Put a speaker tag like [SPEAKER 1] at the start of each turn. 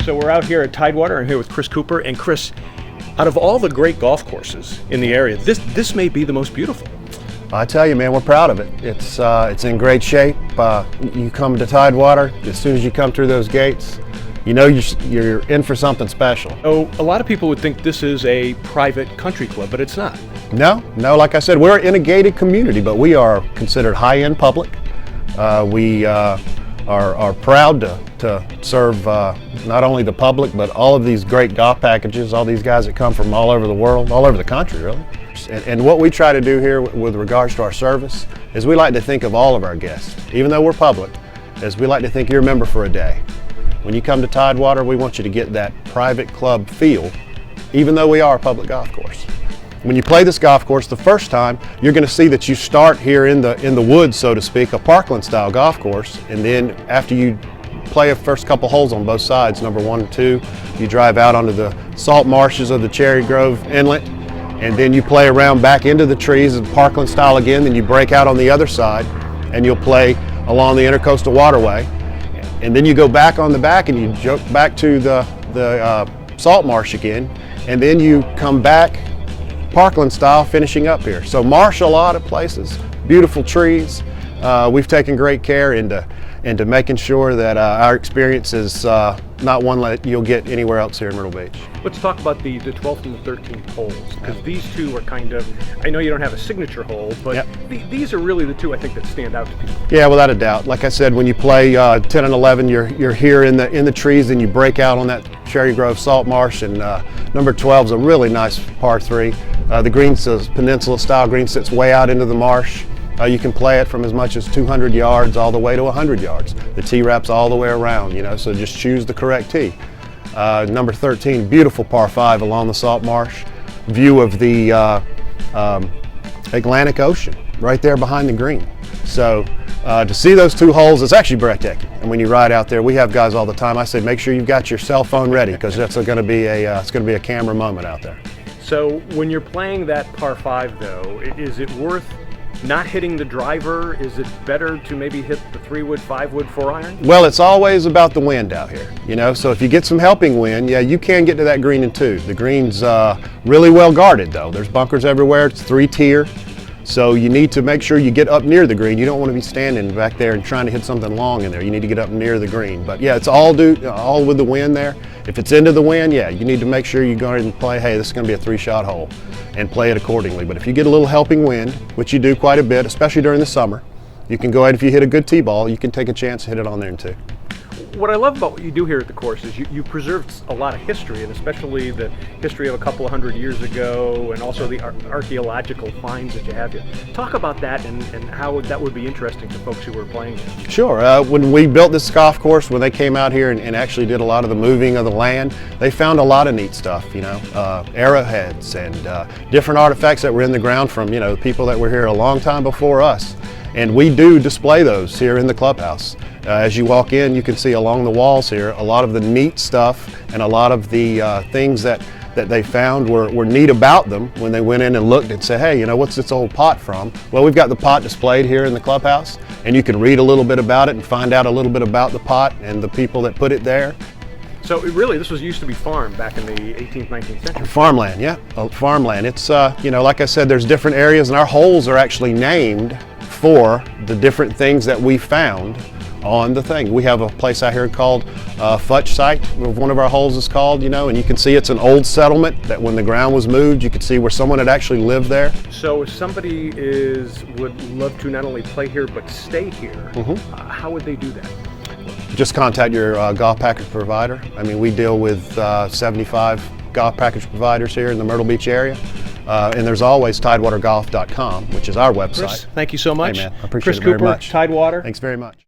[SPEAKER 1] So we're out here at Tidewater. I'm here with Chris Cooper. And Chris, out of all the great golf courses in the area, this may be the most beautiful.
[SPEAKER 2] I tell you, man, we're proud of it. It's in great shape. You come to Tidewater, as soon as you come through those gates, you know you're in for something special.
[SPEAKER 1] Oh, a lot of people would think this is a private country club, but it's not.
[SPEAKER 2] No, like I said, we're in a gated community, but we are considered high-end public. We are proud to serve not only the public, but all of these great golf packages, all these guys that come from all over the world, all over the country, really. And what we try to do here with regards to our service is we like to think of all of our guests, even though we're public, is we like to think you're a member for a day. When you come to Tidewater, we want you to get that private club feel, even though we are a public golf course. When you play this golf course the first time, you're going to see that you start here in the woods, so to speak, a parkland style golf course, and then after you play a first couple holes on both sides, number 1 and 2, you drive out onto the salt marshes of the Cherry Grove Inlet, and then you play around back into the trees of parkland style again, then you break out on the other side and you'll play along the Intercoastal Waterway, and then you go back on the back and you jump back to the salt marsh again, and then you come back parkland style finishing up here. So marsh a lot of places, beautiful trees. We've taken great care into making sure that our experience is not one that you'll get anywhere else here in Myrtle Beach.
[SPEAKER 1] Let's talk about the 12th and the 13th holes, because these two are kind of, I know you don't have a signature hole, but these are really the two I think that stand out to people. Yeah,
[SPEAKER 2] without a doubt. Like I said, when you play 10 and 11, you're here in the trees, and you break out on that Cherry Grove Salt Marsh, and number 12 is a really nice par 3. The green's a peninsula style green, sits way out into the marsh. You can play it from as much as 200 yards all the way to 100 yards. The tee wraps all the way around, so just choose the correct tee. Number 13, beautiful par 5 along the salt marsh. View of the Atlantic Ocean right there behind the green. So to see those two holes, it's actually breathtaking. And when you ride out there, we have guys all the time. I say make sure you've got your cell phone ready, because that's going to be a camera moment out there.
[SPEAKER 1] So when you're playing that par 5 though, is it worth not hitting the driver? Is it better to maybe hit the 3-wood, 5-wood, 4-iron?
[SPEAKER 2] Well, it's always about the wind out here, so if you get some helping wind, you can get to that green in 2. The green's really well guarded though. There's bunkers everywhere. It's 3-tier, so you need to make sure you get up near the green. You don't want to be standing back there and trying to hit something long in there. You need to get up near the green. But yeah, it's all with the wind there. If it's into the wind, you need to make sure you go ahead and play, hey, this is going to be a 3-shot hole, and play it accordingly. But if you get a little helping wind, which you do quite a bit, especially during the summer, you can go ahead, if you hit a good tee ball, you can take a chance to hit it on there in 2.
[SPEAKER 1] What I love about what you do here at the course is you preserved a lot of history, and especially the history of a couple of 100 years ago, and also the archaeological finds that you have here. Talk about that and how that would be interesting to folks who were playing here.
[SPEAKER 2] Sure. When we built this golf course, when they came out here and actually did a lot of the moving of the land, they found a lot of neat stuff, arrowheads and different artifacts that were in the ground from, people that were here a long time before us. And we do display those here in the clubhouse. As you walk in, you can see along the walls here a lot of the neat stuff, and a lot of the things that they found were neat about them when they went in and looked and said, hey, what's this old pot from? Well, we've got the pot displayed here in the clubhouse, and you can read a little bit about it and find out a little bit about the pot and the people that put it there.
[SPEAKER 1] So really, this used to be farm back in the 18th, 19th century.
[SPEAKER 2] Farmland, farmland. It's, like I said, there's different areas, and our holes are actually named for the different things that we found on the thing. We have a place out here called Futch Site, one of our holes is called, and you can see it's an old settlement that when the ground was moved, you could see where someone had actually lived there.
[SPEAKER 1] So if somebody would love to not only play here but stay here, how would they do that?
[SPEAKER 2] Just contact your golf package provider. We deal with 75 golf package providers here in the Myrtle Beach area. And there's always tidewatergolf.com, which is our website.
[SPEAKER 1] Chris, thank you so much.
[SPEAKER 2] Hey, man, I appreciate it very much.
[SPEAKER 1] Chris Cooper, Tidewater.
[SPEAKER 2] Thanks very much.